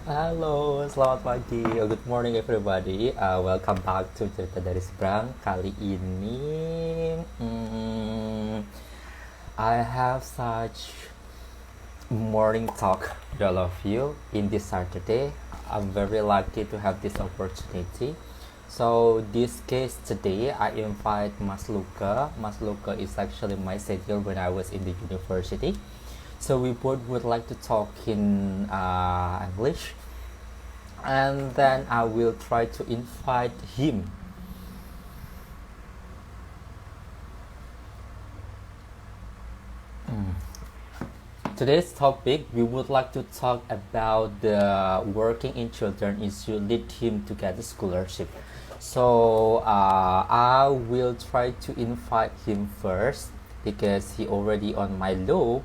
Halo, selamat pagi. Good morning everybody. Welcome back to Cerita dari Seberang. Kali ini, I have such morning talk with all of you in this Saturday. I'm very lucky to have this opportunity. So this case today, I invite Mas Luca. Mas Luca is actually my senior when I was in the university. So we both would like to talk in English, and then I will try to invite him. Today's topic, we would like to talk about the working in children issue lead him to get a scholarship. So I will try to invite him first because he already on my loop.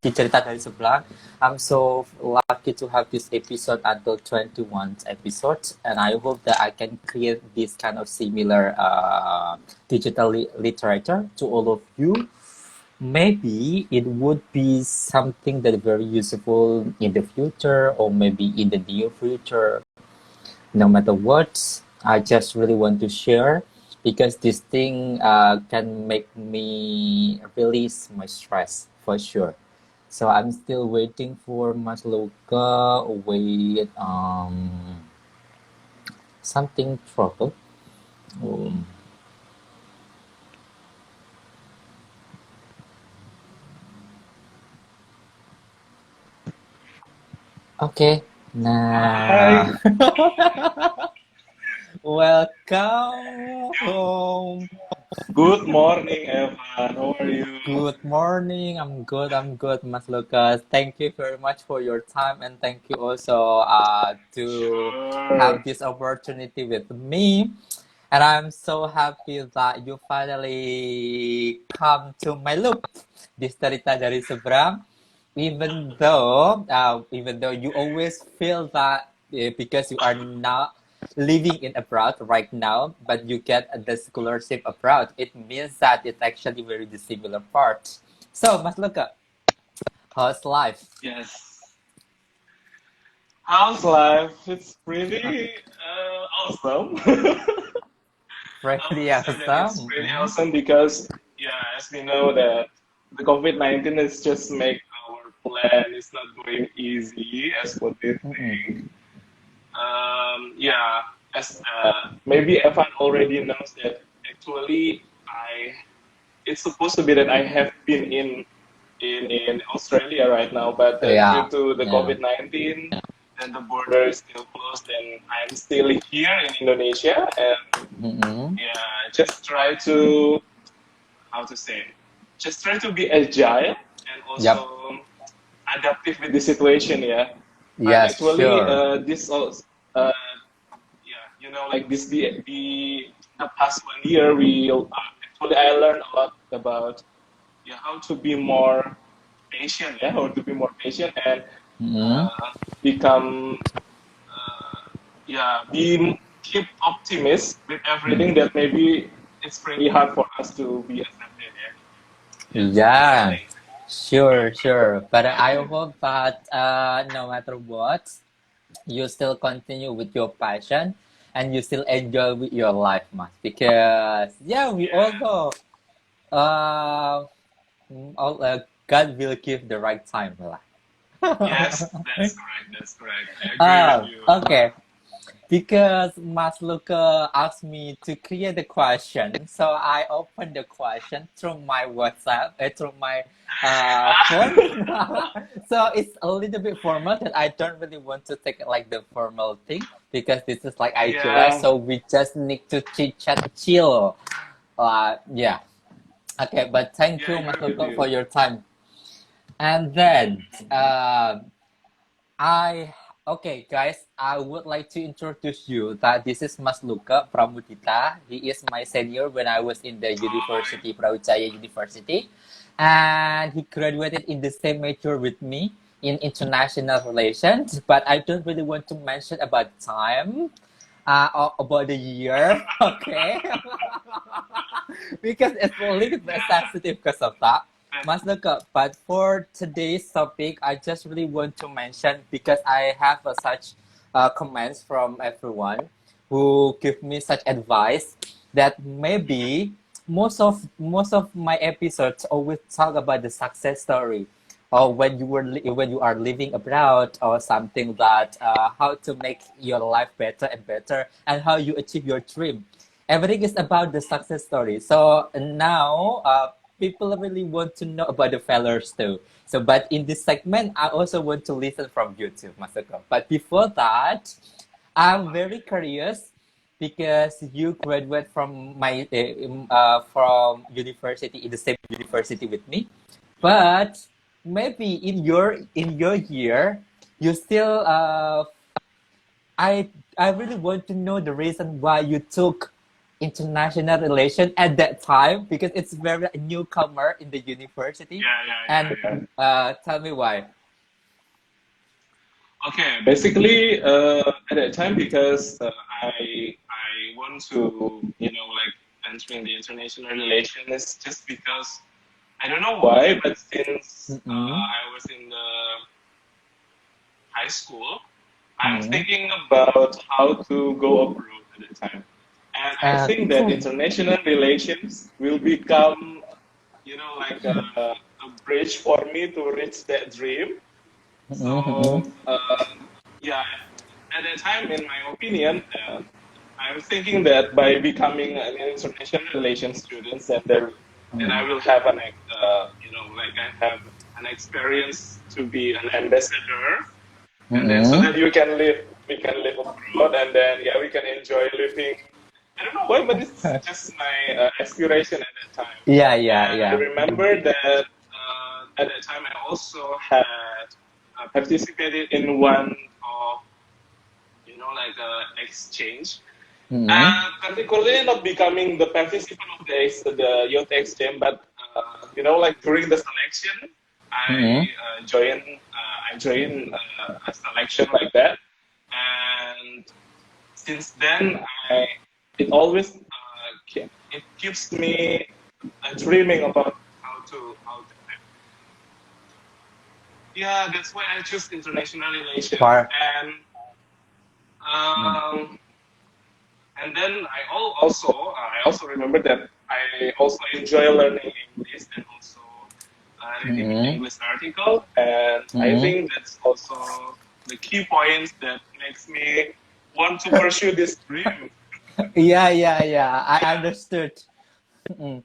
Di cerita dari sebelah, I'm so lucky to have this episode until 21 episodes, and I hope that I can create this kind of similar digital literature to all of you. Maybe it would be something that very useful in the future or maybe in the near future. No matter what, I just really want to share because this thing can make me release my stress for sure. So I'm still waiting for Mas Luca with something trouble. Um, okay, Hi, nah. Welcome home. good morning, Evan. How are you? Good morning. I'm good, Mas Lucas. Thank you very much for your time, and thank you also to Sure. have this opportunity with me. And I'm so happy that you finally come to my loop. This cerita dari seberang. Even though you always feel that because you are not living in abroad right now, but you get the scholarship abroad, it means that it's actually very dissimilar part. So, Mas Luka, how's life? Yes. How's life? It's pretty awesome. I Pretty would say that it's awesome. pretty awesome because, yeah, as we know that the COVID-19 is just make our plan is not going easy as what we Mm-mm. think. Yeah, as maybe Evan already knows that actually it's supposed to be that I have been in Australia right now, but due Yeah, to the yeah. COVID-19 and the border is still closed, then I'm still here in Indonesia, and Mm-mm. yeah, just try to how to say, just try to be agile and Yep. also adaptive with the situation. Yeah, but Yes, actually, sure. this also. Yeah, like this the past 1 year, we actually I learned a lot about how to be more patient, how to be more patient and Mm-mm. uh, become be keep optimist with everything that maybe it's pretty hard for us to be accepted. Yeah, that's the Yeah, thing. sure, sure. But I hope that no matter what, you still continue with your passion and you still enjoy with your life, man. Because yeah, we all Yeah. know, uh, God will give the right time, lah. Yes, that's correct. That's correct. I agree with you. Okay. Because Mas Luca asked me to create the question, so I opened the question through my WhatsApp, through my phone. So it's a little bit formal, that I don't really want to take it like the formal thing because this is like IQS, Yeah, so we just need to chit chat, chill. Yeah. Okay, but thank yeah, I you, Mas agree with Luca, for you. your time. And then, I okay, guys. I would like to introduce you that this is Mas Luka Pramudita. He is my senior when I was in the Hi. university, Brawijaya University, and he graduated in the same major with me in international relations. But I don't really want to mention about time, or about the year, okay? Because it's a little bit Yeah. sensitive because of that. Mas Luka, but for today's topic, I just really want to mention because I have such comments from everyone who give me such advice that maybe most of my episodes always talk about the success story, or when you are living abroad or something that how to make your life better and better and how you achieve your dream. Everything is about the success story. So now people really want to know about the failures too. So, but in this segment, I also want to listen from you too, Masako. But before that, I'm very curious because you graduate from my from university in the same university with me, but maybe in your year, you still I really want to know the reason why you took international relation at that time because it's very a newcomer in the university, Yeah, yeah, yeah, and yeah. tell me why. Okay, basically, at that time, because I want to, like entering the international relations, just because I don't know why, but since Mm-mm. I was in the high school, I'm Mm-mm. thinking about how to go abroad at the time, and I think that Cool. international relations will become, like a bridge for me to reach that dream. Mm-mm. So yeah, at that time, in my opinion, I'm thinking that by becoming an international relations student, then I will have like I have an experience to be an ambassador, and then so Mm-mm. that we can live abroad, and then yeah, we can enjoy living. I don't know why, but it's just my aspiration at that time. Yeah, yeah, And I yeah. remember that at that time I also had participated in one of like exchange. Mm-mm. Particularly not becoming the participant of the youth exchange, but like during the selection, Mm-mm. I joined a selection like that, and since then it always it keeps me dreaming about how to yeah, that's why I choose international relations. Par. Mm. Um, and then I also remember that I also enjoy learning English and also reading Mm-mm. English article, and I Mm-mm. think that's also the key points that makes me want to pursue this dream. Yeah, yeah, yeah. I Yeah, understood. Mm.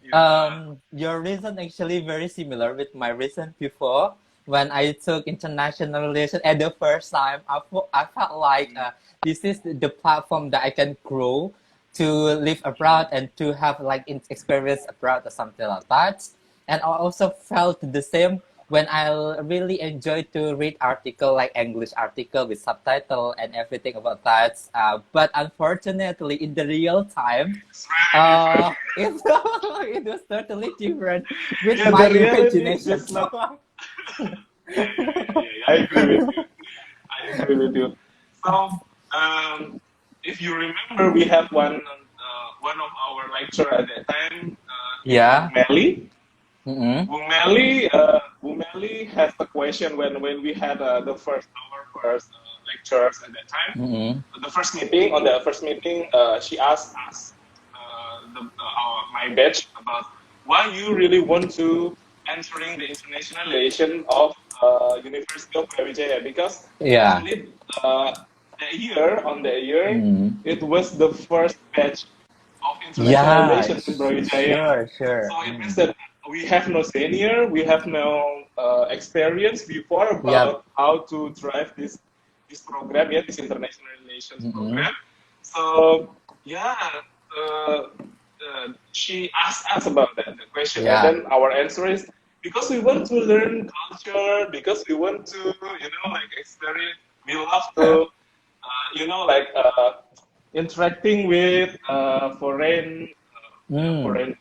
yeah. Your reason actually very similar with my reason before. When I took international relations at the first time, I felt like this is the platform that I can grow to live abroad and to have like experience abroad or something like that. And I also felt the same when I really enjoy to read article like English article with subtitle and everything about that. But unfortunately, in the real time, It's really different. it, it was totally different with Yeah, my the reality is imagination. just not. Yeah. I agree with you. I agree with you. So, um, if you remember, we had one of our lecturer at that time, Miss Yeah. Meli. Mm-mm. Bumeli has a question when we had our first lectures at that time. Mm-mm. On the first meeting, she asked us, my batch, about why you really want to entering the international relation of University of Brawijaya, because Yeah. actually the year Mm. it was the first batch of international Yeah. relations in Brawijaya. Sure. Sure. So it means Mm. that we have no senior, we have no experience before Yep. about how to drive this program, yeah, this international relations Mm-mm. program. So yeah, she asked us about the question, and Yeah. then our answer is because we want to learn culture, because we want to like experience. We love to like interacting with Mm. foreign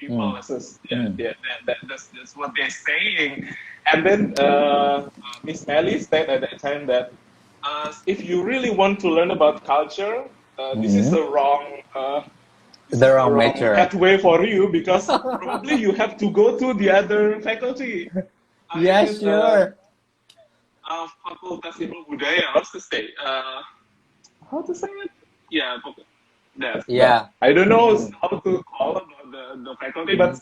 people. Mm. Yeah, Mm. that's what they're saying. And then Miss Melly said at that time that if you really want to learn about culture, this is Mm. the wrong this The is the wrong wrong major. pathway for you because probably you have to go to the other faculty. Yeah, Is it sure. Fakultas Ilmu Budaya? What's to say? How to say it? Yeah, that's that. Yeah. I don't know Mm, how to call about the faculty, but mm,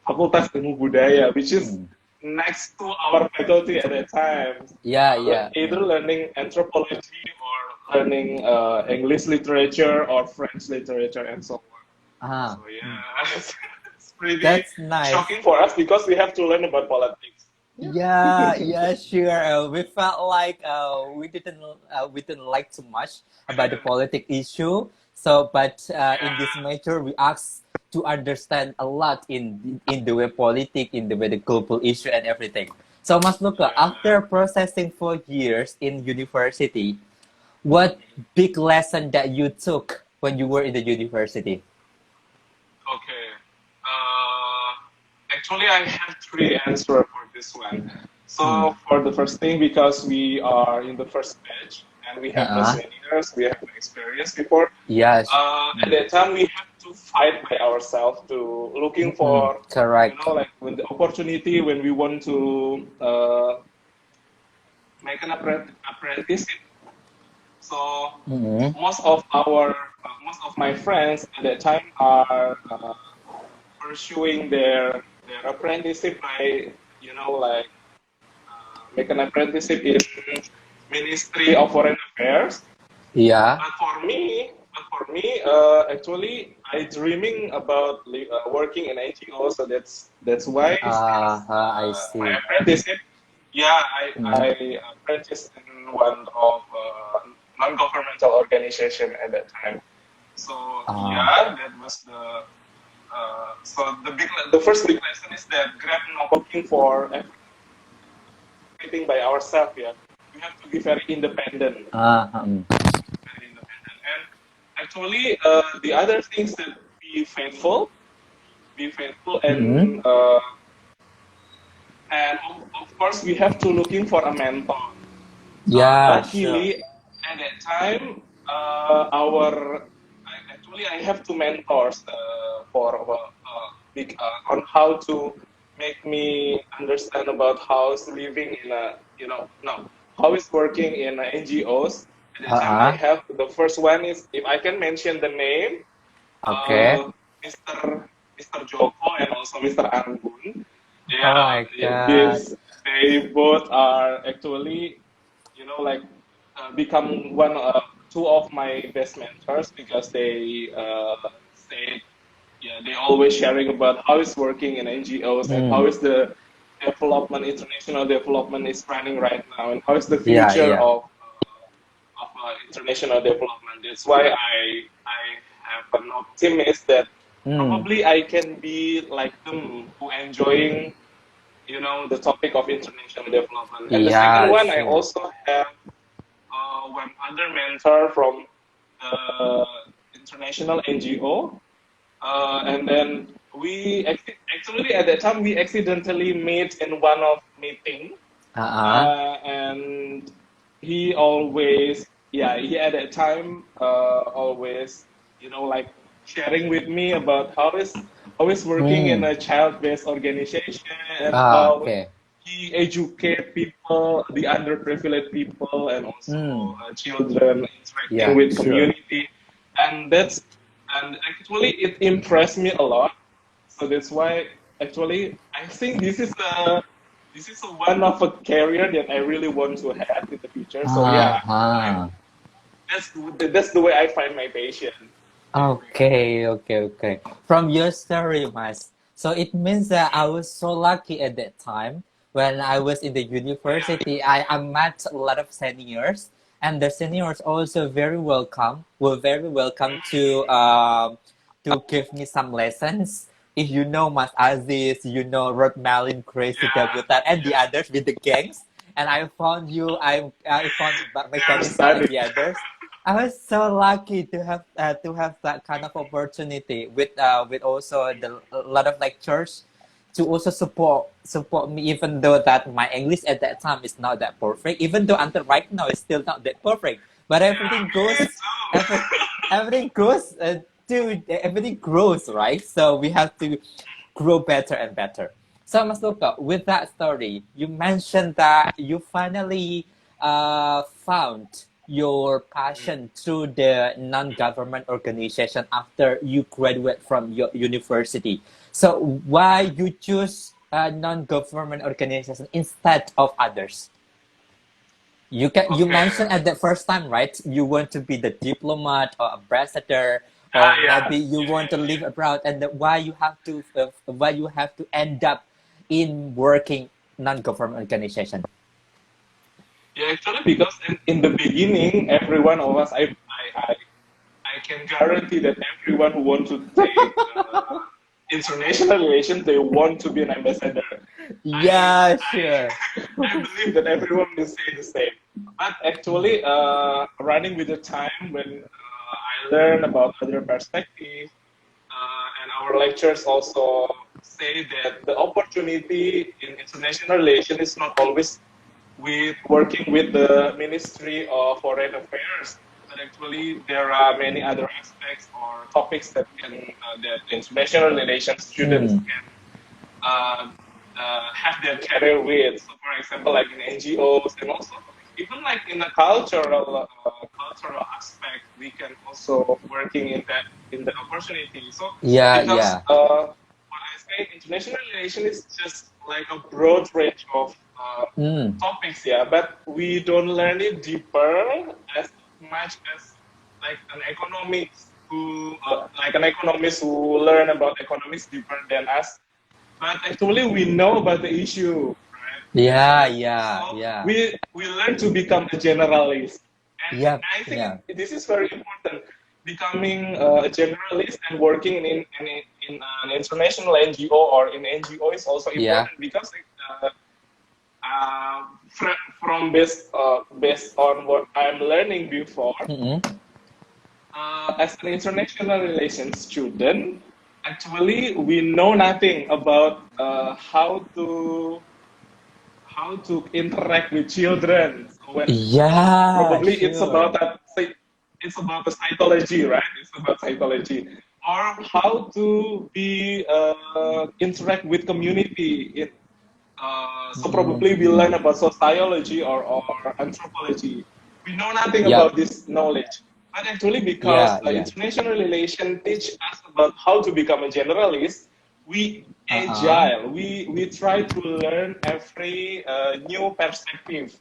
Fakultas Ilmu Budaya, which is mm. next to our faculty at that time. Yeah, yeah. Either Mm. learning anthropology or learning English literature or French literature and so on. So Ah, mm. yeah, it's pretty That's nice. shocking for us because we have to learn about politics. Yeah. Yeah, yeah, sure. We felt like we didn't like too much about the politic issue. So, but in this Yeah. major, we asked to understand a lot in the way politic, in the way the global issue and everything. So, Mas Luka, Yeah. after processing for years in university, what big lesson that you took when you were in the university? Okay. Uh, Actually, I have three answers for this one. Hmm. So for the first thing, because we are in the first batch and we have no Uh-uh. seniors, we have no experience before. Yes. At that time, we have to fight by ourselves to looking Mm-mm. for, Correct. like when the opportunity when we want to make an apprenticeship. So Mm-mm. most of my friends at that time are pursuing their apprenticeship by like make an apprenticeship in Ministry of Foreign Affairs. Yeah. Actually, I dreaming about working in NGO, so that's why since I my see. apprenticeship, yeah, Mm. I apprenticed in one of non-governmental organization at that time. So Uh, yeah, that was the first big lesson is that Grab not looking for everything by ourselves. Yeah, we have to be very independent. mm. And actually, the other things that be faithful, Mm-mm. and of course we have to looking for a mentor. Yeah, sure. Luckily, at that time, actually I have two mentors on how to make me understand about how is living in a no how is working in NGOs. At that time, I Uh-uh. have the first one is if I can mention the name, Okay. Mr. Joko and also Mr. Anggun. Oh Yeah, my God. this they both are actually like become two of my best mentors because they say they always sharing about how it's working in NGOs and how Mm. is the international development is running right now and how is the Yeah, future yeah. of international development. That's why I have an optimist that Mm. probably I can be like them who enjoying the topic of international development. And the second Yeah, one, I sure. also have one other mentor from the international NGO, and then actually at that time we accidentally met in one of meeting, Uh-uh. and he always he at that time always like sharing with me about how is working in Mm. a child-based organization and Ah, how okay. he educate people, the underprivileged people, and also Mm. children interacting Yeah, with sure. community, and actually it impressed me a lot. So that's why actually I think this is one of a career that I really want to have in the future. So yeah, Uh-huh. that's the way I find my passion. Okay, okay, okay. From your story, Mas. So it means that I was so lucky at that time when I was in the university. I met a lot of seniors, and the seniors also were very welcome to give me some lessons. If you know Mas Aziz, you know Rod Malin, Crazy Yeah, Debutan, and the yeah, others with the gangs. And I found you, I found they are Mechanism and studying. the others. I was so lucky to have that kind of opportunity with also the a lot of lectures to also support me, even though that my English at that time is not that perfect, even though until right now it's still not that perfect, but Yeah, me too. everything goes to everything grows, right? So we have to grow better and better. So Mas Luca, with that story, you mentioned that you finally found your passion through the non-government organization after you graduate from your university. So why you choose a non-government organization instead of others? You Okay. mentioned at the first time, right? You want to be the diplomat or ambassador, Ah, or maybe yes. you Yeah, want to yeah, live abroad, and why you have to end up in working non-government organization. yeah. Actually, because in the beginning, every one of us, I can guarantee that everyone who want to take international relations, they want to be an ambassador. Yeah, sure. I believe that everyone will say the same. But actually, running with the time, when I learn about other perspectives, and our lectures also say that the opportunity in international relations is not always with working with the Ministry of Foreign Affairs, but actually there are many other aspects or topics that that international relations students Mm. can uh, have their career with. So, for example, like in NGOs, and also even like in a cultural aspect, we can also working in that opportunity. So, Yeah, because yeah. what I say, international relation is just like a broad range of Mm. topics, yeah, but we don't learn it deeper as much as like an economics who like an economist who learn about economics deeper than us, but actually we know about the issue, right? Yeah, So yeah, yeah. we learn to become a generalist, and Yep, I think yeah, this is very important. Becoming a generalist and working in an international NGO or in NGO is also yeah. important because from based on what I'm learning before, Mm-mm. as an international relations student, actually we know nothing about how to interact with children. So when Yeah, probably sure. it's about the psychology, right? It's about psychology, or how to be interact with community. So Mm-mm. probably we learn about sociology or anthropology. We know nothing Yep. about this knowledge. But actually, because Yeah, yeah. international relations teach us about how to become a generalist, we Uh-uh. agile. We try to learn every new perspective.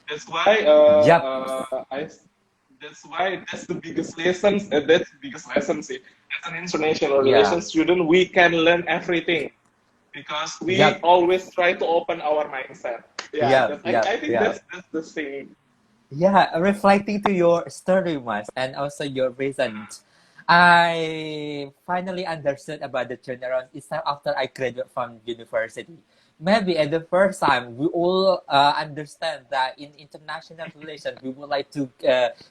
That's why Yep. that's the biggest lessons. That's the biggest lesson. See, as an international Yeah. relations student, we can learn everything because we Yep. always try to open our mindset. Yeah, Yep. Yep. I think Yep. that's the thing. Yeah, reflecting to your story, Mas, and also your reasons, I finally understood about the general itself after I graduated from university. Maybe at the first time, we all understand that in international relations, we would like to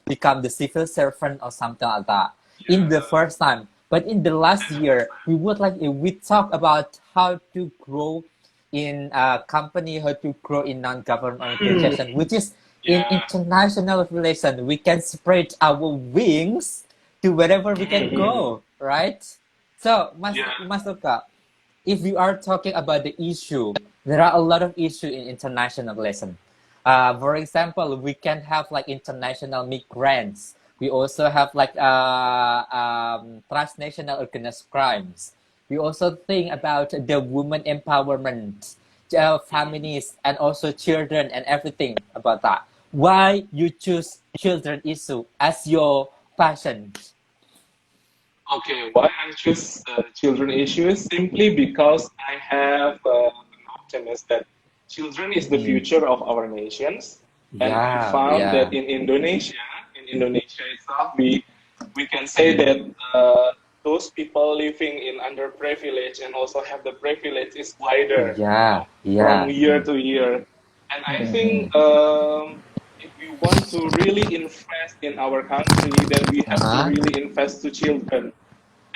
become the civil servant or something like that. In the Yeah, first time, but in the last I year, understand. we talk about how to grow in a company, how to grow in non-government organization, which is in Yeah. international relations, we can spread our wings to wherever we can Mhm. go, right? So, Yeah. Mas Luka, if we are talking about the issue, there are a lot of issues in international relations. For example, we can have like international migrants. We also have like transnational organized crimes. We also think about the women empowerment, feminists, and also children and everything about that. Why you choose children issue as your passion? Okay, why I choose children issues? Simply because I have an optimism that children is the Mm. future of our nations, and I Yeah, found that yeah, in Indonesia itself, we can say that those people living in underprivileged and also have the privilege is wider, yeah, from yeah. year Mm. to year. And I Mm-mm. think if we want to really invest in our country, then we have to Uh-huh. really invest to children.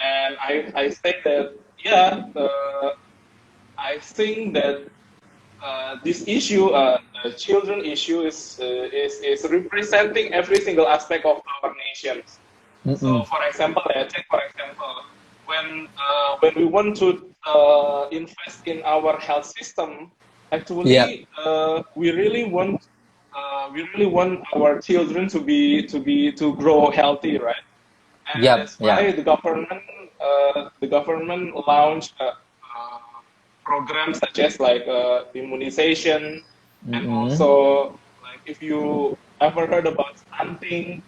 And I say that, yeah, I think that this issue, children issue, is representing every single aspect of our nations. So, Mm-mm. for example, take for example, when we want to invest in our health system, Yep. actually, we really want our children to grow healthy, right? And Yep. that's Yeah. why the government launched programs such as like immunization, and Mm-mm. also like if you ever heard about stunting,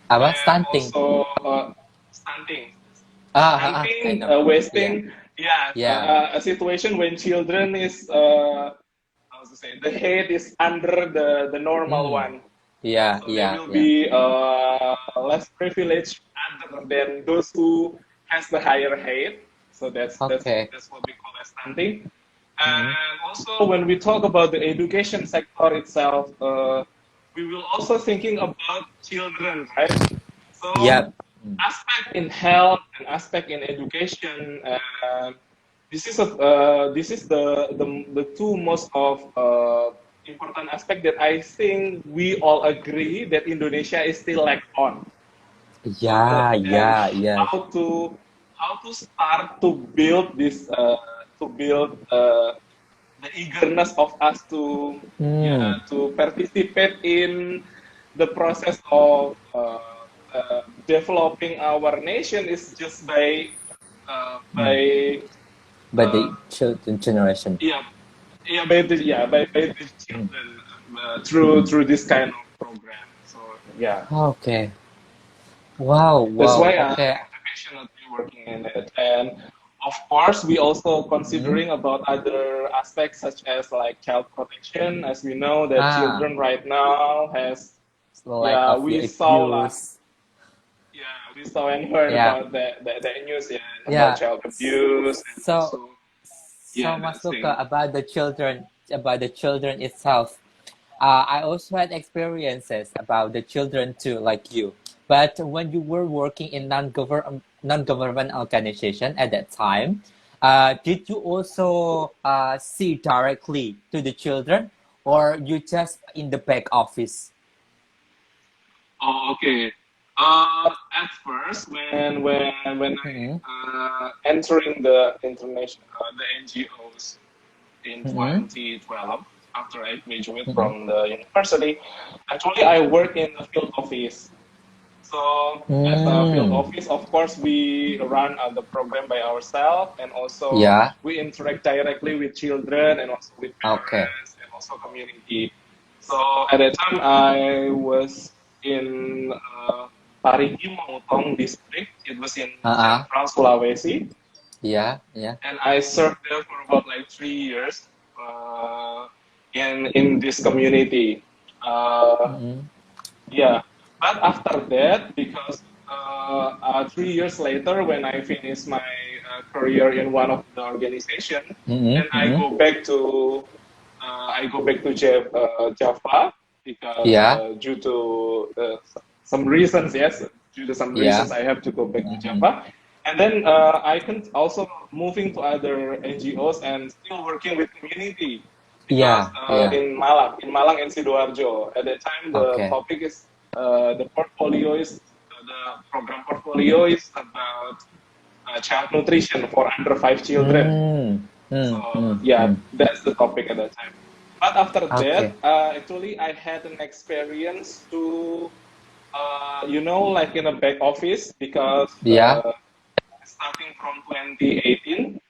Apa and stunting? also stunting, I stunting, know. Yeah. wasting. Yeah, Yeah. a situation when children is how to say, the height is under the normal Mm. one, Yeah. so they Yeah. will Yeah. be less privileged other than those who has the higher height. So Okay. that's what we call as stunting. Mm-hmm. And also when we talk about the education sector itself, we will also thinking about children, right? So Yep. Mm. aspect in health and aspect in education. This is the two most of important aspect that I think we all agree that Indonesia is still lack on. Yeah. And Yeah. Yes. how to start to build this to build the eagerness of us to, Mm. yeah, to participate in the process of developing our nation is just Mm. by But uh, the children generation. yeah, by the Mm. children through this kind of program. So yeah, Okay. Wow. that's Wow. why I'm Okay. passionately working in it. And of course, we also Mm. considering about other aspects such as like child protection. As we know that Ah. children right now has, Lack yeah, of we your saw lah, abuse. yeah, we saw and heard Yeah. about the news, yeah, about Yeah. child abuse and So also, yeah, so that much look thing. about the children itself. I also had experiences about the children too, like you. But when you were working in non-government organization at that time, did you also see directly to the children, or you just in the back office? Oh, okay. At first, when I Mm-hmm. entering the international the NGOs in Mm-hmm. 2012, after I graduated Mm-hmm. from the university, actually I work in the field office. So as a field Mm. office, of course, we run the program by ourselves, and also Yeah. we interact directly with children and also with Okay. parents and also community. So at that time, I was in Parigi Mongtong district. It was in Uh-uh. Central Sulawesi, Yeah. Yeah. and I served there for about like 3 years uh, in this community. Uh, Mm-hmm. yeah, but after that, because 3 years later, when I finished my career in one of the organization, then Mm-hmm. Mm-hmm. I go back to Java because Yeah. due to some reasons, yes, due to some Yeah. reasons, I have to go back to Mm-hmm. Java, and then I can also moving to other NGOs and still working with community because Yeah. Yeah. in Malang and Sidoarjo, at that time the Okay. topic is the program portfolio is about child nutrition for under 5 children. Mm, So mm, mm, yeah, mm. that's the topic at that time. But after Okay. that, actually, I had an experience to, like in a back office because Yeah. starting from 2018,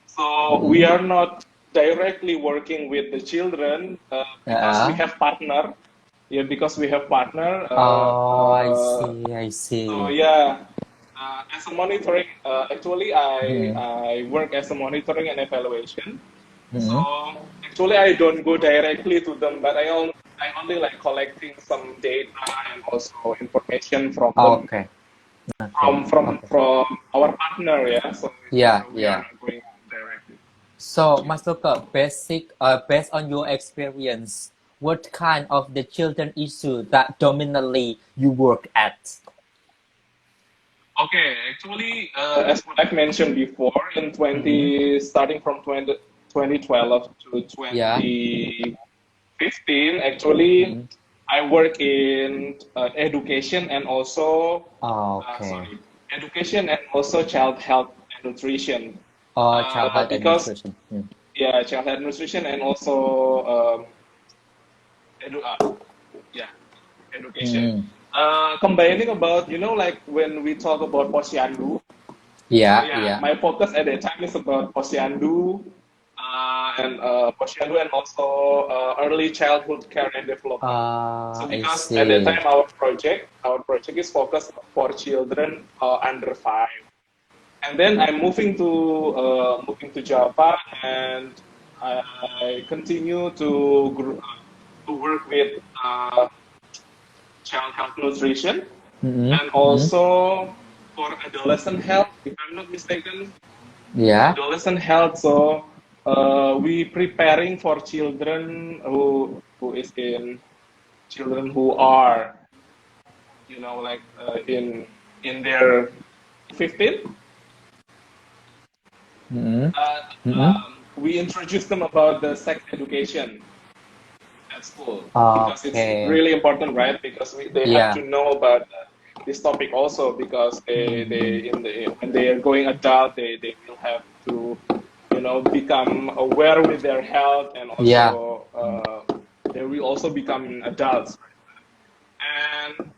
so we Mm-mm. are not directly working with the children because we Yeah. have partner. Yeah, because we have partner. Oh, I see. I So see. yeah, as a monitoring, actually, Mm-mm. I work as a monitoring and evaluation. So Mm-mm. actually, I don't go directly to them, but I only like collecting some data and also information from them, Okay. Okay. Okay. from our partner. Yeah, so Yeah. we are Yeah. not going directly. So, Yeah. Mas Luka, based on your experience, what kind of the children issue that dominantly you work at? Okay, actually, as what I've mentioned before, in Mm-mm. starting from 2012 to Yeah. 2015, actually, Mm-mm. I work in education and also Okay. sorry, education and also child health and nutrition. Child health Because administration. Mm. yeah, child health nutrition and also edu yeah, education. Mm. Combining about like when we talk about posyandu. So Yeah, yeah, yeah. my focus at that time is about posyandu and posyandu and also early childhood care and development. So I because at that see. time our project is focused for children under 5, and then I'm moving to Java, and I continue to work with child health nutrition Mm-hmm. and Mm-hmm. also for adolescent health, if I'm not mistaken, Yeah. adolescent health. So we preparing for children who are like in their 15. Mm-hmm. uh, Mm-hmm. we introduce them about the sex education at school because it's Okay. really important, right? Because they have Yeah. to know about this topic also, because Mm-hmm. when they are going adult, they will have to become aware with their health, and Yeah. also they will also become adults, and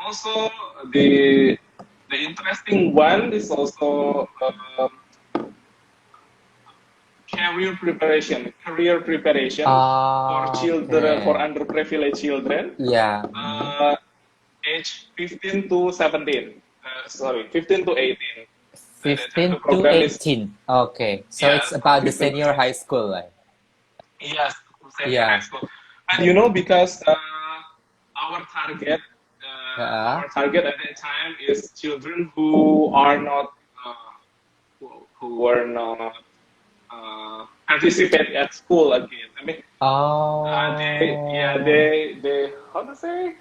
also the the interesting one is also career preparation for children, for Okay. underprivileged children, Yeah. Mm-hmm. uh, age 15 to 17, sorry, 15 to 18. At that time the 15 to program is, 18. Okay. So yes, it's about the 15 to senior high 18. school, like. Yes, senior high Yeah. school. And because our target Yeah. at that time is children who are not who were not participate at school again. I mean, Oh. they how to say,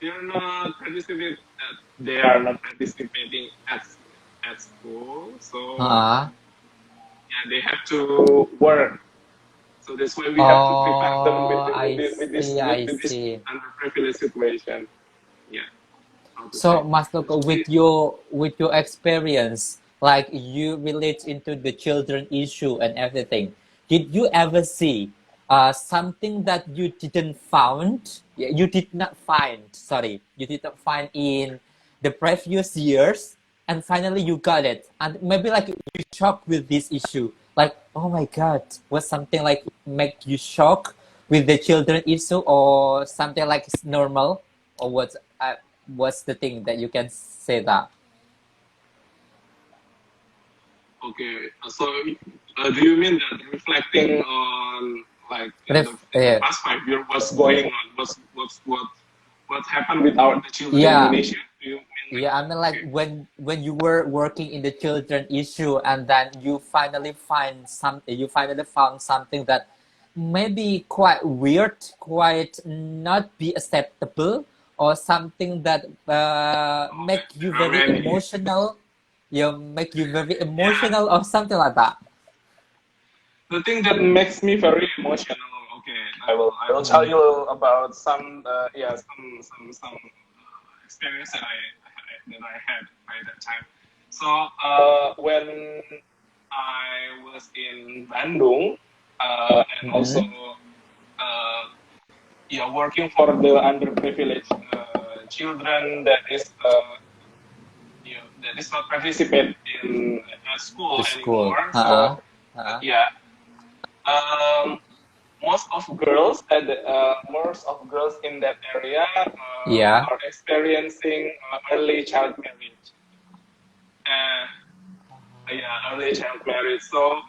they are not participating at school, so Uh-huh. yeah, they have to work. So that's why we have to prepare them Oh, with I this with this see, I with this see. underprivileged situation. Yeah, how to So, say. Mas Loco, with your experience, like you relate into the children issue and everything, did you ever see something that you didn't found? You did not find. Sorry, you did not find in the previous years, and finally you got it, and maybe like you shocked with this issue. Like, oh my God, was something like make you shock with the children issue, or something like it's normal, or what's the thing that you can say that? Okay, so do you mean that reflecting on, like, in the Yeah, past 5 years, what's going on? What happened with our the children in yeah, Indonesia? Do you mean like yeah. I that? mean, like Okay. when you were working in the children issue, and then you finally found something that maybe quite weird, quite not be acceptable, or something that Oh make man, you there are very many. emotional. Make you very Yeah, emotional, or something like that. the thing that makes me very emotional. Okay, I will tell Mm. you about some some experience that I had by that time. So when I was in Bandung, and also Mm-mm. yeah, working for the underprivileged children that is not participate in at school The school. anymore. Uh-uh. So Uh-uh. yeah, um, most of girls in that area Yeah. are experiencing early child marriage. Uh, yeah, early child marriage. So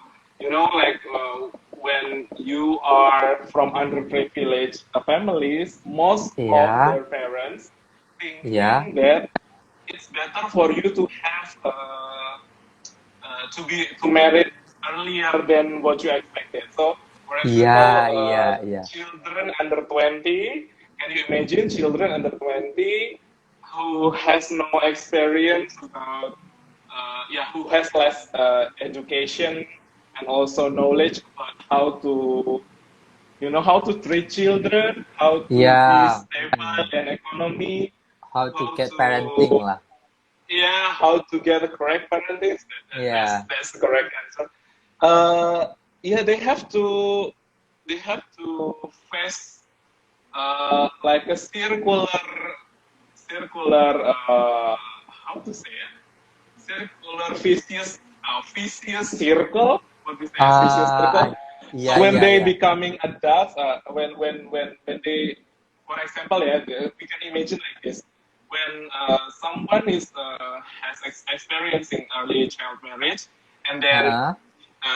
like when you are from underprivileged families, most of Yeah. their parents Yeah. thinking that it's better for you to have to marry earlier than what you expected. So, for example, Yeah. Yeah. Yeah. children under 20. Can you imagine children under 20 who has no experience about who has less education and also knowledge about how to how to treat children, how to be Yeah. stable in economy, How to how get parenting to lah. how to get the correct parenting. Yeah. That's the correct answer. Yeah, they have to face like a circular how to say it, circular vicious circle. What we say, a vicious circle. Ah, So yeah, when yeah, they yeah. becoming adults, when they, for example, yeah, we can imagine like this: when someone has experiencing early child marriage, and then Uh-huh.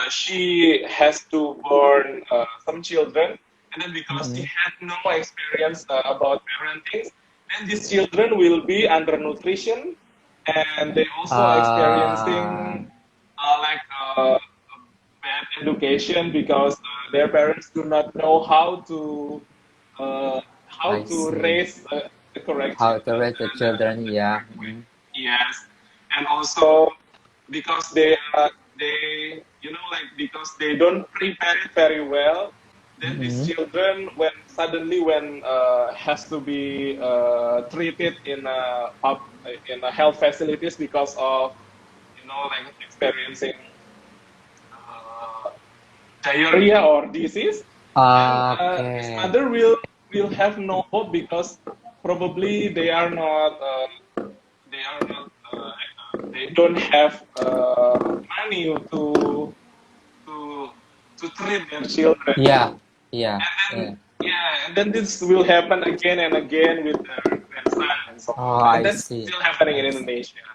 she has to born some children, and then because she Mm-mm. had no experience about parenting, then these children will be undernutrition, and they also Ah, experiencing like bad education because their parents do not know uh, how I to see. raise the correct How to children raise the children, the yeah. correct way. Mm-mm. Yes, and also because they like because they don't prepare it very well, then these Mm-mm. children when has to be treated in a health facilities because of like experiencing uh, diarrhea or disease, then this Okay. mother will have no hope because probably they don't have money to to treat their children, Yeah, yeah, and yeah. then and then this will happen again and again with their grandson and so Oh, on, and I that's see. still happening in I see. Indonesia.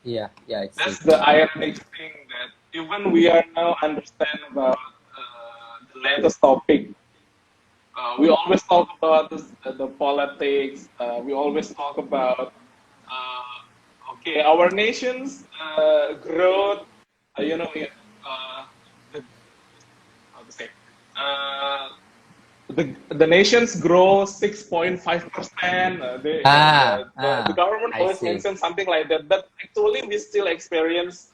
Yeah, yeah, I see. That's the ironic thing that even we are now understand about the latest topic. We always talk about the politics. We always talk about okay, our nation's growth. The, how to say, uh, the nations grow 6.5%. The Ah, government I always see. mentions something like that, but actually we still experiencing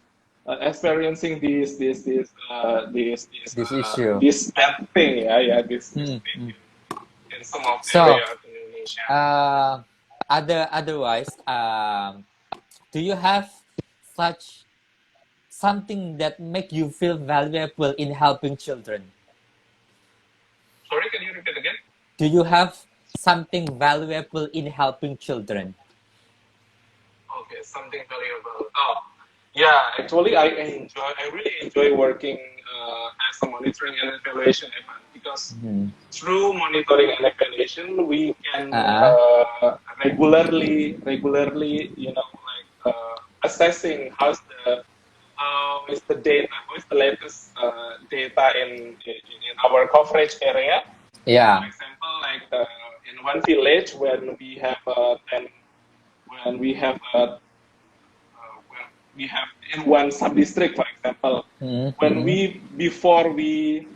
This issue. this bad thing. This Mm, thing mm. in some of the So, areas in Indonesia. uh, otherwise, do you have such something that make you feel valuable in helping children? Sorry, can you repeat again? Do you have something valuable in helping children? Okay, something valuable. Oh, yeah. Actually, I really enjoy working as a monitoring and evaluation event because Mhm. through monitoring and evaluation, we can Uh-uh. regularly, assessing how is the data, how is the latest data in our coverage area. For Yeah. example, like in one village when we have when we have when we have in one sub district, for example, when Mm-hmm. we before we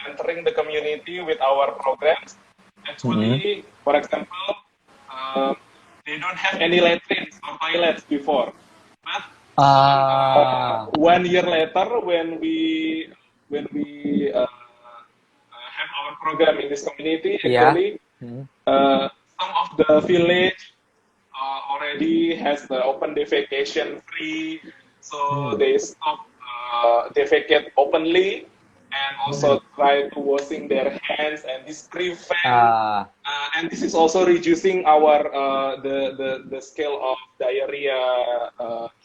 entering the community with our programs, Mm-hmm. actually, for example, uh, they don't have any latrines or toilets before, but Ah, 1 year later when we have our program in this community, yeah. actually Mm-hmm. some of the village already has the open defecation free, so they stop defecate openly and Mm-hmm. also try to washing their hands, and this prevent Ah, and this is also reducing our the scale of diarrhea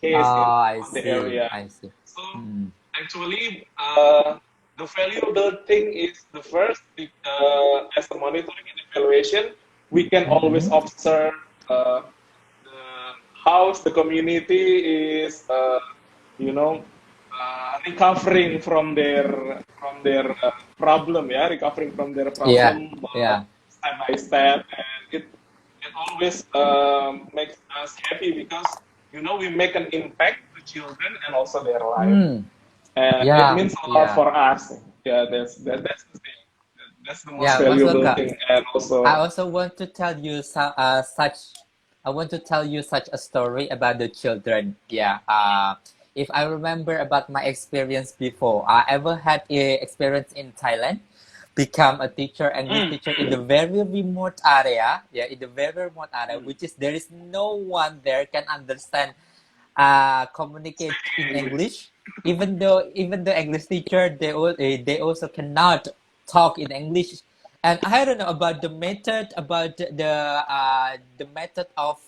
case in I the see. area. I see. So Mm-hmm. actually, the valuable thing is the first, as a monitoring and evaluation, we can always Mm-hmm. observe the how the community is, recovering from their problem, recovering from their Yeah. problem Yeah. step by step, and it always makes us happy because we make an impact to children and also their life, Mm. and it Yeah. means a lot Yeah. for us. Yeah, that's the thing. That's the most Yeah. Mas valuable Loka, thing, and I also also want to tell you such. I want to tell you such a story about the children. Yeah. if I remember about my experience before, I ever had a experience in Thailand, become a teacher, English Mm, teacher in the very remote area. Yeah, in the very remote area, mm. which is there is no one there can understand, communicate in Speaking English. English. Even the English teacher, they also cannot talk in English. And I don't know about the method, about the method of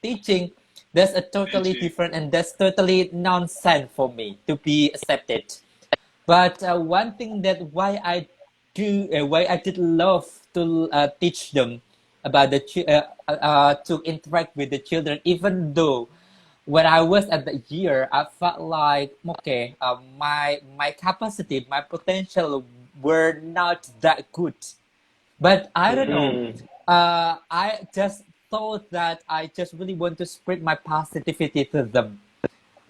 teaching. That's a totally Teaching. different, and that's totally nonsense for me to be accepted. But one thing that why I did love to teach them about to interact with the children, even though when I was at the year, I felt like okay, my capacity, my potential were not that good. But I don't know. Mm, I just thought that I just really want to spread my positivity to them.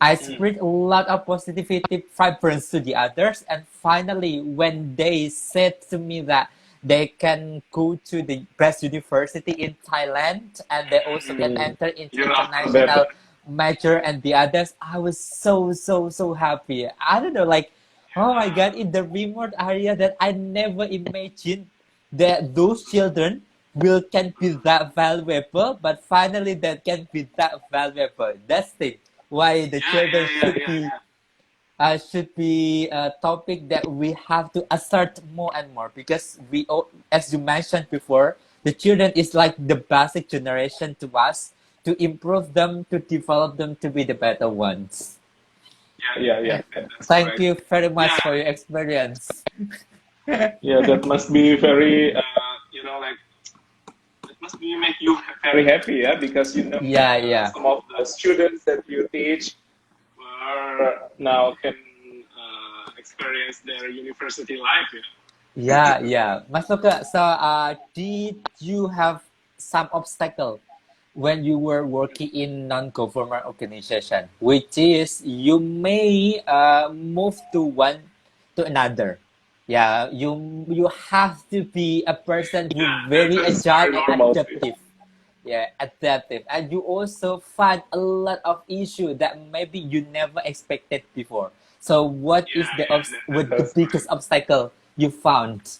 I mm, spread a lot of positivity vibrance to the others, and finally, when they said to me that they can go to the best university in Thailand and they also can mm. enter into You're after that. international major and the others, I was so happy. I don't know, like, oh my God, in the remote area that I never imagined that those children will can be that valuable, but finally that can be that valuable. That's the why the Yeah, children yeah, yeah, yeah, yeah. should be a topic that we have to assert more and more, because as you mentioned before, the children is like the basic generation to us, to improve them, to develop them to be the better ones. Yeah, yeah, yeah. That's Thank correct. you very Yeah, much for your experience. yeah. That must be very, like it must be make you very happy, yeah, because you know that Yeah, yeah. some of the students that you teach were now can experience their university life. Yeah. Yeah, yeah. Mas Luka, so did you have some obstacle when you were working in non-government organization, which is you may move to one to another? Yeah, you have to be a person who Yeah, very that's agile very and normal too. adaptive. Yeah, adaptive, and you also find a lot of issue that maybe you never expected before. So, what Yeah, is yeah, the that's biggest correct. obstacle you found?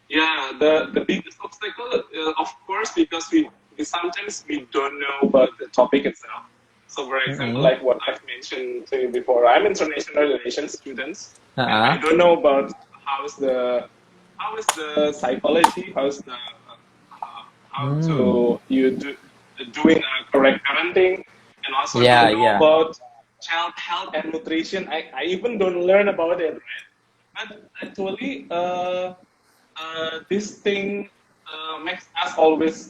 Yeah, the biggest obstacle, of course, because we sometimes we don't know about the topic itself. So, for example, Mm-hmm. like what I've mentioned to you before, I'm international relations students, and I Uh-uh. don't know about how's the how is the psychology, how Mm. to you do doing a correct parenting, and also Yeah, don't know yeah. about child health and nutrition. I even don't learn about it, right? But actually, this thing makes us always,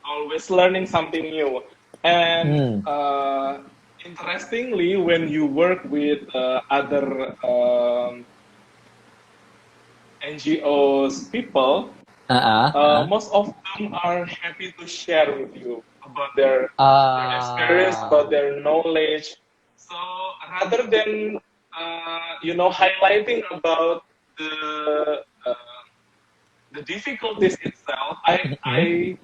always learning something new. And Mm. interestingly, when you work with other NGOs people, Uh-uh. Uh-uh. most of them are happy to share with you about their experience, Uh, about their knowledge. So rather than highlighting about the uh, the difficulties itself, mm-mm.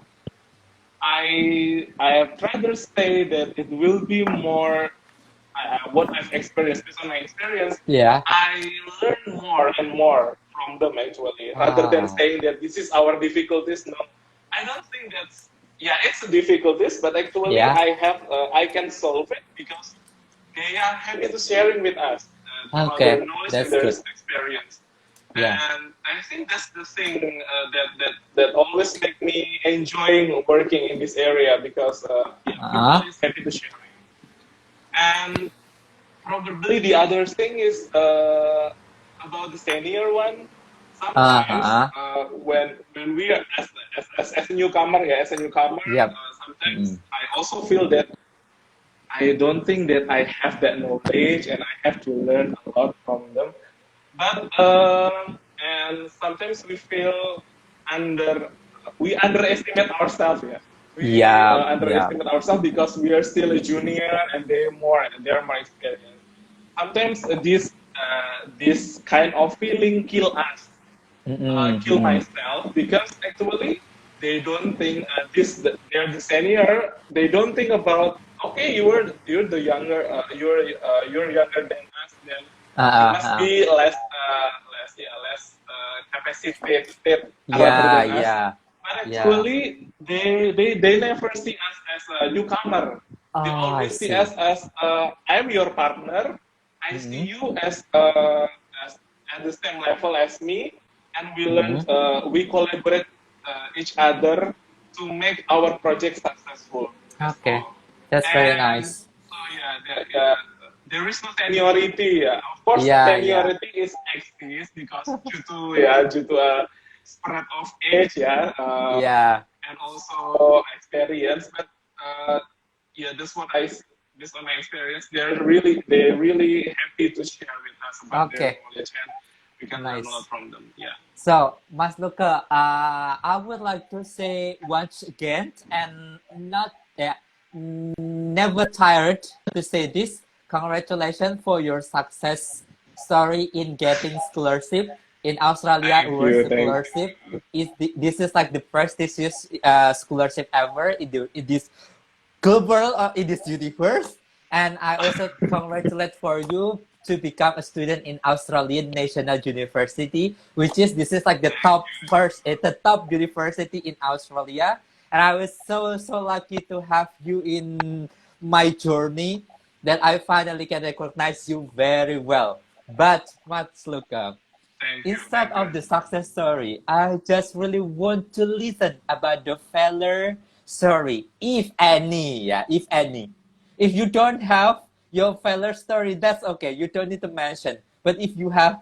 I have rather say that it will be more what I've experienced. Based on my experience, Yeah. I learn more and more from them actually, rather than Ah. saying that this is our difficulties. No, I don't think that's yeah, it's a difficulties, but actually Yeah. I can solve it because they are happy to sharing with us about their Okay. knowledge and That's their good. experience. Yeah. And I think that's the thing that always make me enjoying working in this area because yeah, people Uh-uh. is happy to sharing. And probably the other thing is about the senior one. Sometimes Uh-uh. when we are as a newcomer, yeah, as a newcomer, Yep. Mm-mm. sometimes I also feel that I don't think that I have that knowledge and I have to learn a lot from them. But and sometimes we feel under we underestimate ourselves. Yeah, we Yep. Yep. underestimate ourselves because we are still a junior and they're more experienced. Sometimes this kind of feeling kill us, Mm-mm. kill Mm-mm. myself because actually they don't think they're the senior. They don't think about okay, you're the younger, you're younger than us, then you Uh, must uh, be less capacitated rather yeah, than us. yeah, But yeah. actually, they never see us as a newcomer. They Oh, I always see see. us as I'm your partner. I see Mm-hmm. you as at the same level as me, and Mm-hmm. we collaborate each other to make our project successful. That's Okay, all. that's very And nice. so there is no seniority. Yeah. Of course, Yeah, yeah, seniority is exists because due to a spread of age, yeah. and also experience. But uh, yeah, that's what based on my experience, they really happy to share with us about their Okay, knowledge, and we can learn a lot nice. from them. Yeah. So, Mas Luka, I would like to say once again, and not never tired to say this. Congratulations for your success story in getting scholarship in Australia. Thank World you. Thank scholarship this is like the prestigious scholarship ever in this global in this universe. And I also congratulate for you to become a student in Australian National University, which is this is like the top first, it's the top university in Australia. And I was so lucky to have you in my journey that I finally can recognize you very well. But much look up. thank you. Instead Thank you. of the success story, I just really want to listen about the failure story, if any. Yeah, if any. If you don't have your failure story, that's okay. You don't need to mention. But if you have,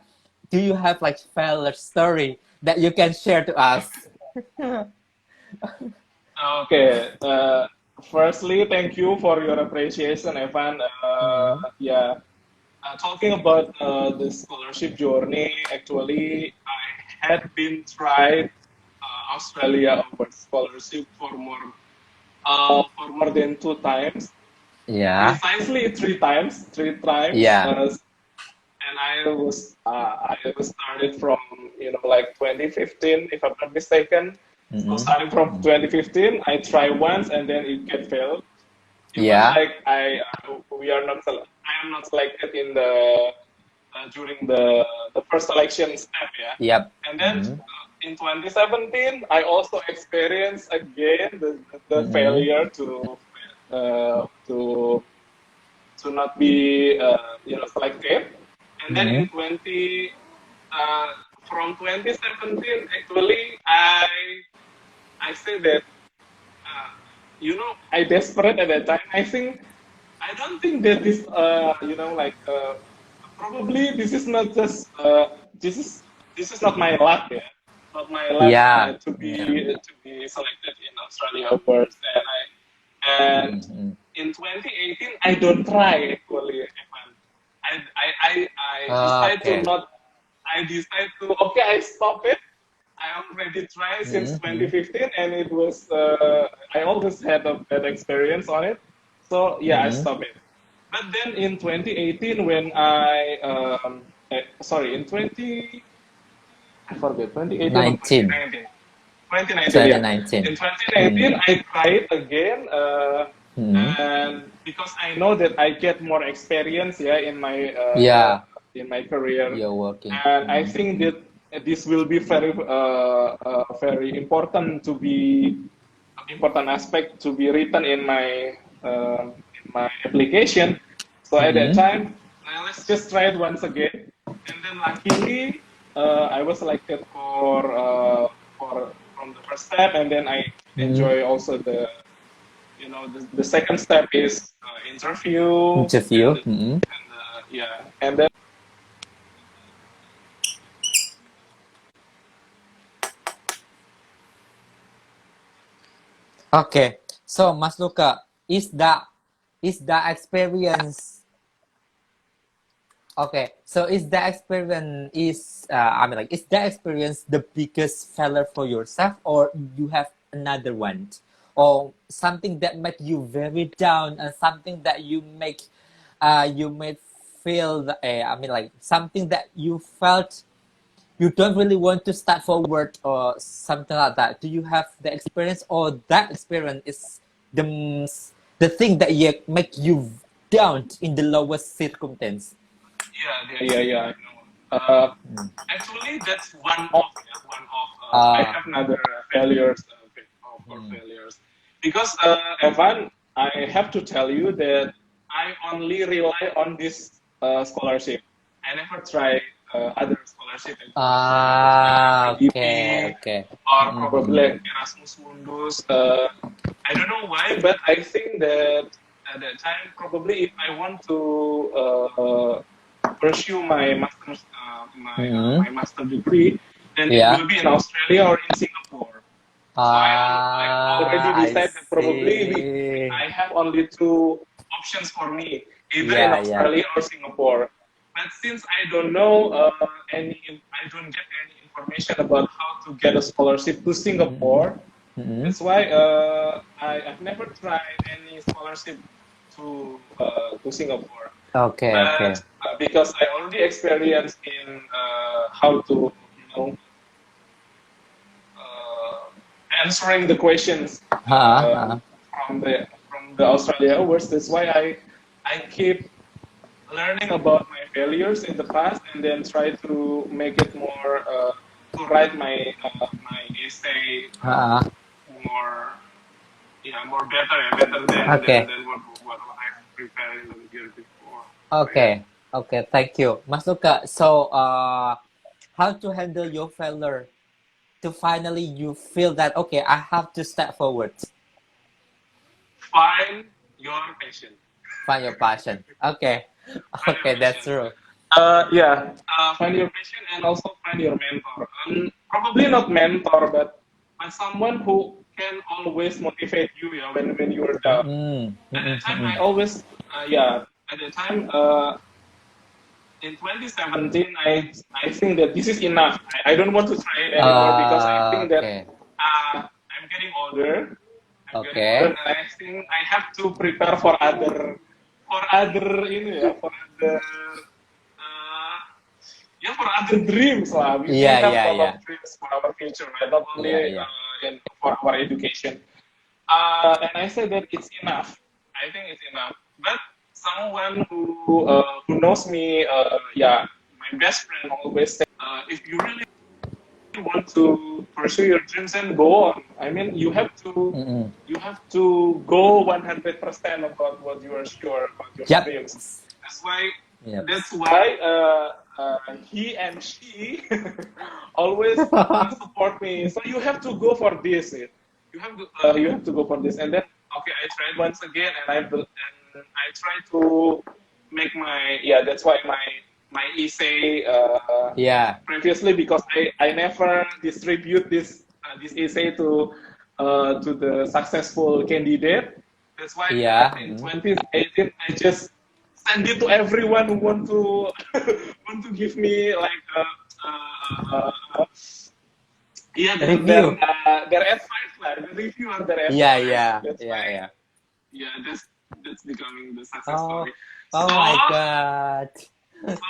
do you have like failure story that you can share to us? Okay. Firstly, thank you for your appreciation, Evan. Mm-hmm. Yeah. Talking about the scholarship journey, actually, I had been tried Australia Award scholarship for more than 2 times, Yeah, precisely three times, yeah. and I was started from like 2015, if I'm not mistaken. So Mm-hmm. starting from 2015, I try once and then it get failed. Even Yeah. like I am not selected in the during the first selection step, yeah. Yep. And then Mm-hmm. in 2017, I also experienced again the Mm-hmm. failure uh, to to not be selected. And then Mm-hmm. in 20 uh, from 2017, actually, I say that I desperate at that time. I don't think that this probably this is not just this is this is not my luck, yeah, not my luck Yeah. Yeah. to be selected in Australia first, and Mm-hmm. in 2018 I don't try actually, Evan. I decide to Okay. not. I decide to okay. I stop it. I already tried since Mm-hmm. 2015, and it was I always had a bad experience on it. So yeah, I Mm-hmm. stopped it. But then in 2018, when sorry, in 20 I forget 2018 or 19. 2019. 2019, yeah. 2019. In Mm. 2019, I tried again, Mm. and because I know that I get more experience, yeah, Yeah, in my career, you're working. and I Mm. think that this will be very important aspect to be written in my application. So at that Mm. time, let's just try it once again. And then luckily, I was selected for from the first step, and then I Mm. enjoy also the second step is interview, Interview. Mm. and then Okay. So, Mas Luka, is the experience okay? So, is the experience the biggest failure for yourself, or you have another one, or something that make you very down, and something that you may feel something that you felt you don't really want to start forward or something like that. Do you have the experience, or that experience is the the thing that make you down in the lowest circumstance. Yeah. I know. Actually, that's one of. I Uh, have another failures, for failures, because Evan, I have to tell you that I only rely on this scholarship. I never try other scholarship like okay, IDP okay. or probably Mm-mm. like Erasmus Mundus. I don't know why, but I think that at that time, probably if I want to pursue my master's, Mm-mm. my master degree, then it Yeah. will be in Australia or in Singapore. So I like already I decided that probably see. I have only two options for me, either in Yeah, yeah. Australia or Singapore. But since I don't know I don't get any information about how to get a scholarship to Mm-mm. Singapore. Mm-mm. That's why I've never tried any scholarship to Singapore. Okay, But okay. because I already experienced in how to uh, answering the questions Huh? Huh? from the Australia Awards. That's why I keep learning about my failures in the past and then try to make it more to write my essay Huh? more more better Okay. than what I've prepared in the year before. So yeah. Okay. Okay. Thank you, Mas Luka. So, how to handle your failure to finally you feel that okay, I have to step forward, Find your passion. find your passion. Okay. Find your Okay, that's passion. true. Find your passion and also find your mentor. Probably not mentor, but someone who can always motivate you. Yeah, when you're down. Mm-mm. At Mm-mm. that time, Mm-mm. I always At that time, in 2017, I think that this is enough. I don't want to try it anymore because I think that Okay. I'm getting older. I'm getting older, Okay. and I think I have to prepare for other ini ya, for other uh, for other dreams lah. We Yeah, have a yeah, lot of yeah. dreams for our future, right? Not Yeah, only yeah. for our education. And I said that it's enough. I think it's enough. But someone who knows me, my best friend always said, if you really want to pursue your dreams, and go on. I mean, Mm-mm. you have to go 100% about what you are sure about your Yep. dreams. That's why Yep. that's why he and she always support me. So you have to go for this. You have to go for this. And then okay, I tried once again, and I try to make my That's why my essay Yeah. previously, because I never distribute this essay to the successful candidate. That's why Yeah. in Mm. 2018 I just send it to everyone who want to want to give me like Review. their advice lah, the review on their Yeah, advice. yeah, That's yeah, why yeah. that's becoming the success Oh, story. oh So my God. so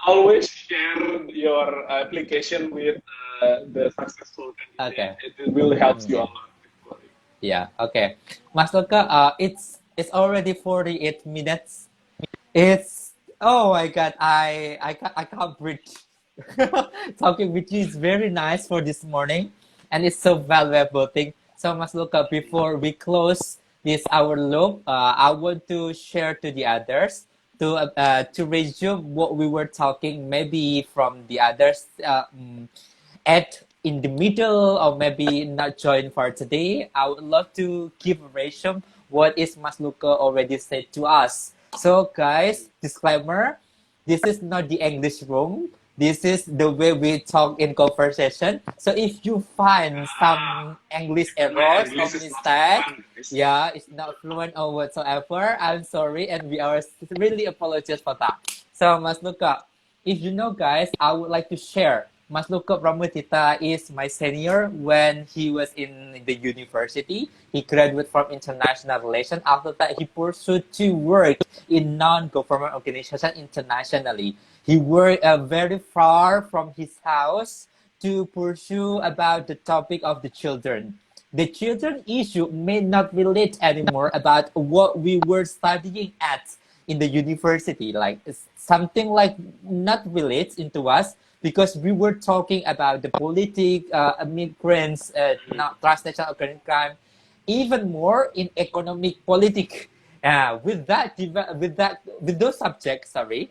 always share your application with the successful Okay. candidate. It will help you a Mm. lot. Actually. Yeah. Okay. Mas Luka, it's already 48 minutes. It's oh my God. I can't breathe. Talking with you is very nice for this morning, and it's so valuable thing. So Mas Luka, before we close this hour loop, I want to share to the others to resume what we were talking, maybe from the others at in the middle or maybe not join for today. I would love to give a resume what is Mas Luka already said to us. So guys, disclaimer, this is not the English room. This is the way we talk in conversation. So if you find some English My errors or English is not mistake, fluent, guys. yeah, it's not fluent or whatsoever, I'm sorry and we are really apologize for that. So Mas Luka, if you know guys, I would like to share. Mas Luka Pramudita is my senior when he was in the university. He graduated from international relations. After that, he pursued to work in non-government organization internationally. He worked very far from his house to pursue about the topic of the children. the children issue may not relate anymore about what we were studying at in the university. Like it's something like not relates into us because we were talking about the politic, immigrants, not transnational organized crime, even more in economic politic. With those subjects, sorry,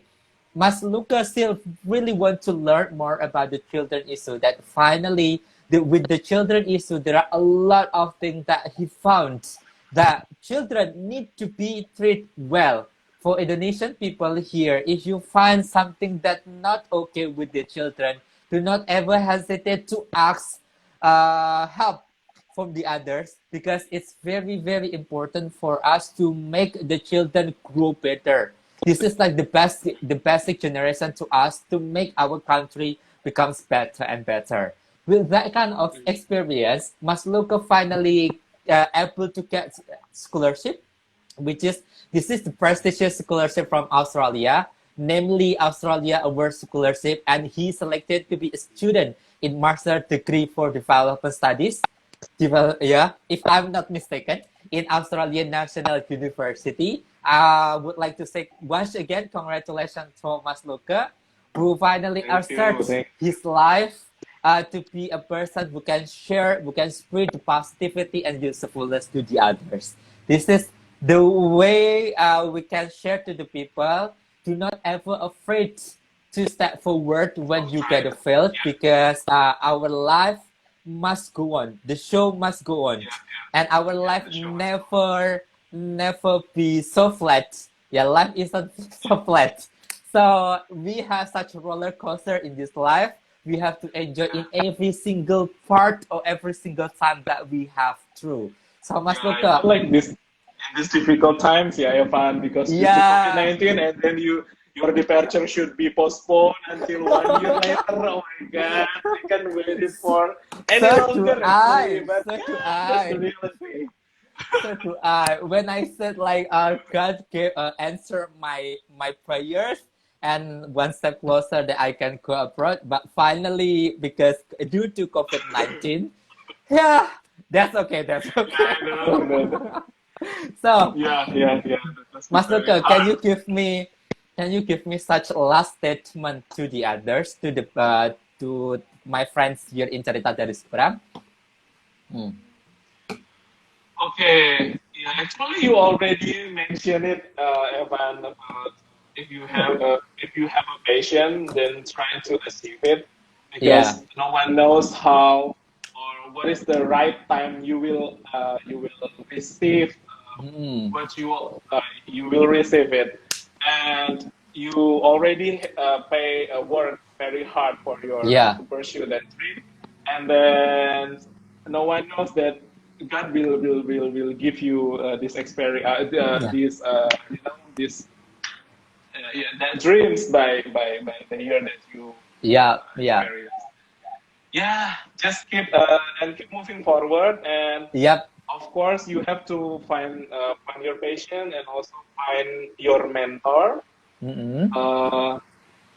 Mas Luca still really want to learn more about the children issue. That finally, with the children issue, there are a lot of things that he found that children need to be treated well. For Indonesian people here, if you find something that not okay with the children, do not ever hesitate to ask help from the others because it's very very important for us to make the children grow better. This is like the basic generation to us to make our country becomes better and better. With that kind of experience, Mas Luca finally able to get scholarship, which is this is the prestigious scholarship from Australia, namely Australia Award Scholarship, and he selected to be a student in master degree for development studies. Yeah, if I'm not mistaken, in Australian National University. I would like to say once again, congratulations to Mas Luca, who finally Thank you. asserts his life to be a person who can share, who can spread the positivity and usefulness to the others. This is the way we can share to the people. Do not ever afraid to step forward when you get a failed because our life must go on. The show must go on, and our life never be so flat. Yeah, life isn't so flat. So we have such a roller coaster in this life. We have to enjoy in every single part or every single time that we have through. So Mas Luca, Like this in these difficult times, yeah, Evan, because due to yeah. COVID-19, and then your departure should be postponed until 1 year later. Oh my God, I can't wait it for any So do longer actually. I. But So do yeah, that's the I. reality. So do I. When I said like God gave answer my prayers and one step closer that I can go abroad, but finally because due to COVID-19, yeah, that's okay. That's Yeah, okay. I know. So, Yeah. That must be Mas very Luca, hard. can you give me such a last statement to the others, to my friends here in Cerita dari Seberang? Hmm. Okay. Yeah, actually, you already mentioned it, Evan, about if you have a passion, then try to achieve it, Yeah. because no one knows how or what is the right time you will receive Hmm. what you will receive it, and you already pay work very hard for your Yeah. to pursue that dream, and then no one knows that God will give you this experience, Yeah. this this that dreams by the year that you Yeah. Yeah. experience. Yeah, just keep moving forward, and Yep. of course you have to find your passion and also find your mentor. Mm-mm. Uh,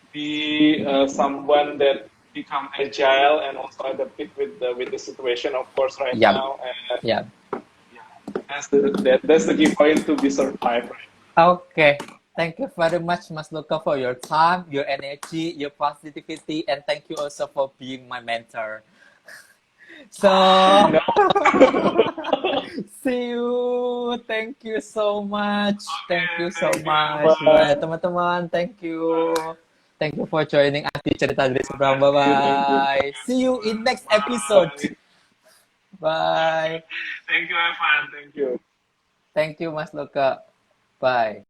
be someone that become agile and also adaptive with the situation, of course, right Yep. now. And Yep. yeah, that's the key point to be survived. Right? Okay. Thank you very much, Mas Luca, for your time, your energy, your positivity, and thank you also for being my mentor. So, No. see you. Thank you so much. Thank Okay, you so thank you, much. Bye, Evan. teman-teman. Thank you. Bye. Thank you for joining us di Cerita dari Seberang. Thank Bye-bye. you. See you in next episode. Bye. Bye. Thank you, Evan. Thank you. Thank you, Mas Luca. Bye.